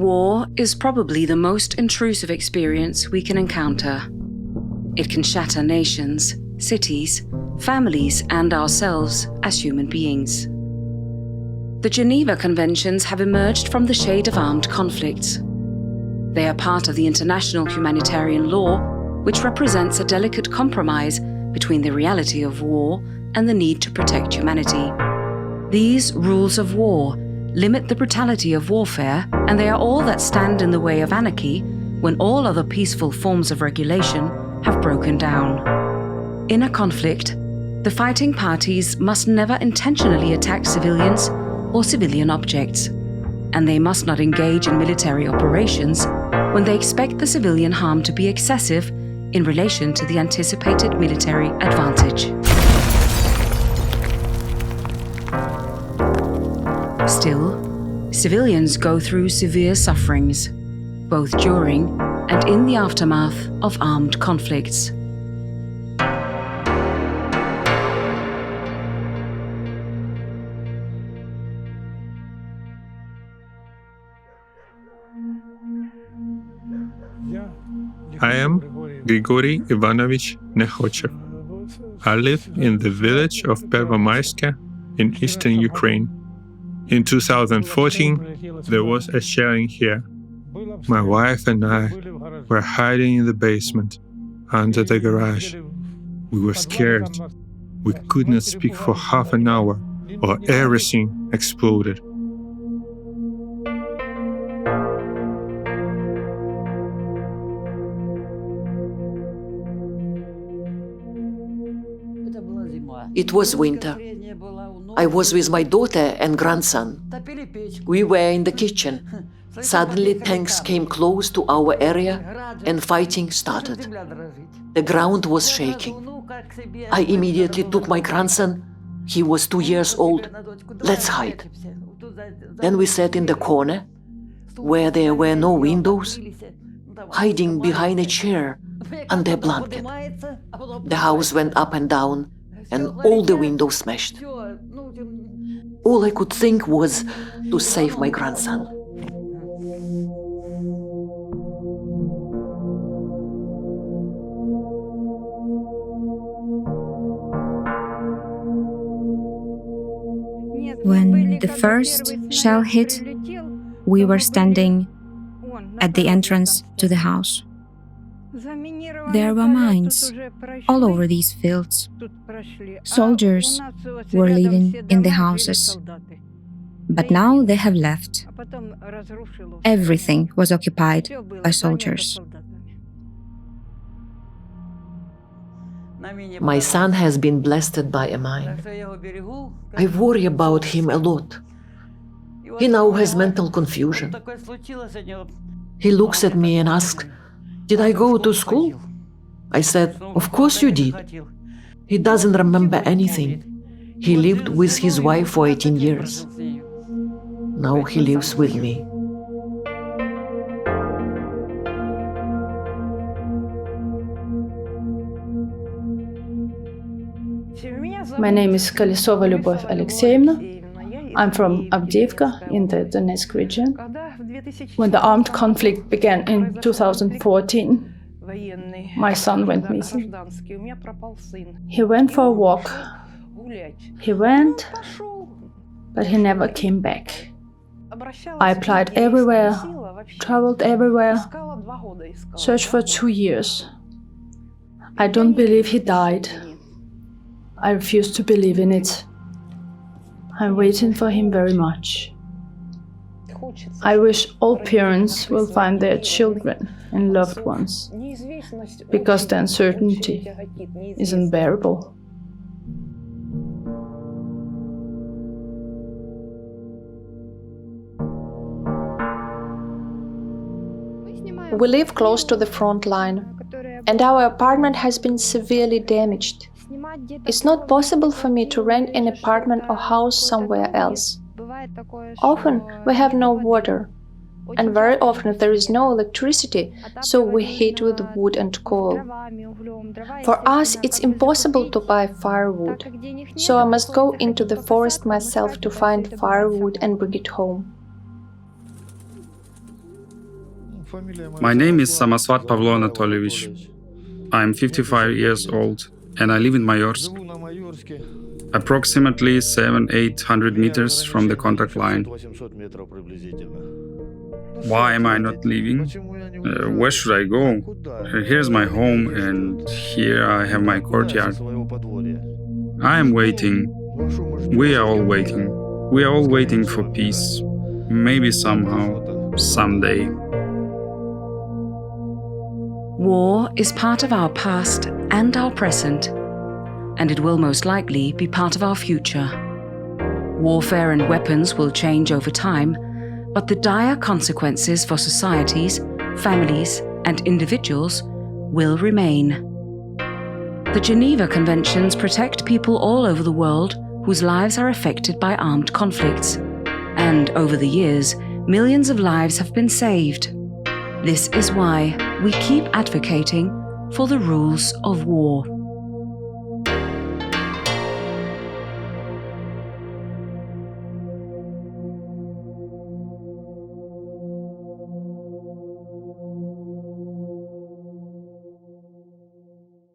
War is probably the most intrusive experience we can encounter. It can shatter nations, cities, families, and ourselves as human beings. The Geneva Conventions have emerged from the shade of armed conflicts. They are part of the international humanitarian law, which represents a delicate compromise between the reality of war and the need to protect humanity. These rules of war limit the brutality of warfare, and they are all that stand in the way of anarchy when all other peaceful forms of regulation have broken down. In a conflict, the fighting parties must never intentionally attack civilians or civilian objects, and they must not engage in military operations when they expect the civilian harm to be excessive in relation to the anticipated military advantage. Still, civilians go through severe sufferings, both during and in the aftermath of armed conflicts. I am Grigory Ivanovich Nekhochev. I live in the village of Pervomaiske in eastern Ukraine. In 2014, there was a shelling here. My wife and I were hiding in the basement, under the garage. We were scared. We could not speak for half an hour, or everything exploded. It was winter. I was with my daughter and grandson. We were in the kitchen. Suddenly tanks came close to our area and fighting started. The ground was shaking. I immediately took my grandson. He was 2 years old. Let's hide. Then we sat in the corner, where there were no windows, hiding behind a chair under a blanket. The house went up and down, and all the windows smashed. All I could think was to save my grandson. When the first shell hit, we were standing at the entrance to the house. There were mines all over these fields. Soldiers were living in the houses, but now they have left. Everything was occupied by soldiers. My son has been blasted by a mine. I worry about him a lot. He now has mental confusion. He looks at me and asks, "Did I go to school?" I said, "Of course you did." He doesn't remember anything. He lived with his wife for 18 years. Now he lives with me. My name is Kolesova Lyubov Alexeyevna. I'm from Avdiivka in the Donetsk region. When the armed conflict began in 2014, my son went missing. He went for a walk. He went, but he never came back. I applied everywhere, traveled everywhere, searched for 2 years. I don't believe he died. I refuse to believe in it. I'm waiting for him very much. I wish all parents will find their children and loved ones, because the uncertainty is unbearable. We live close to the front line, and our apartment has been severely damaged. It's not possible for me to rent an apartment or house somewhere else. Often we have no water, and very often there is no electricity, so we heat with wood and coal. For us, it's impossible to buy firewood, so I must go into the forest myself to find firewood and bring it home. My name is Samasvat Pavlo Anatolievich. I'm 55 years old and I live in Mayorsk, approximately 700-800 meters from the contact line. Why am I not leaving? Where should I go? Here's my home and here I have my courtyard. I am waiting. We are all waiting. We are all waiting for peace. Maybe somehow, someday. War is part of our past and our present, and it will most likely be part of our future. Warfare and weapons will change over time, but the dire consequences for societies, families, and individuals will remain. The Geneva Conventions protect people all over the world whose lives are affected by armed conflicts, and over the years, millions of lives have been saved. This is why we keep advocating for the rules of war.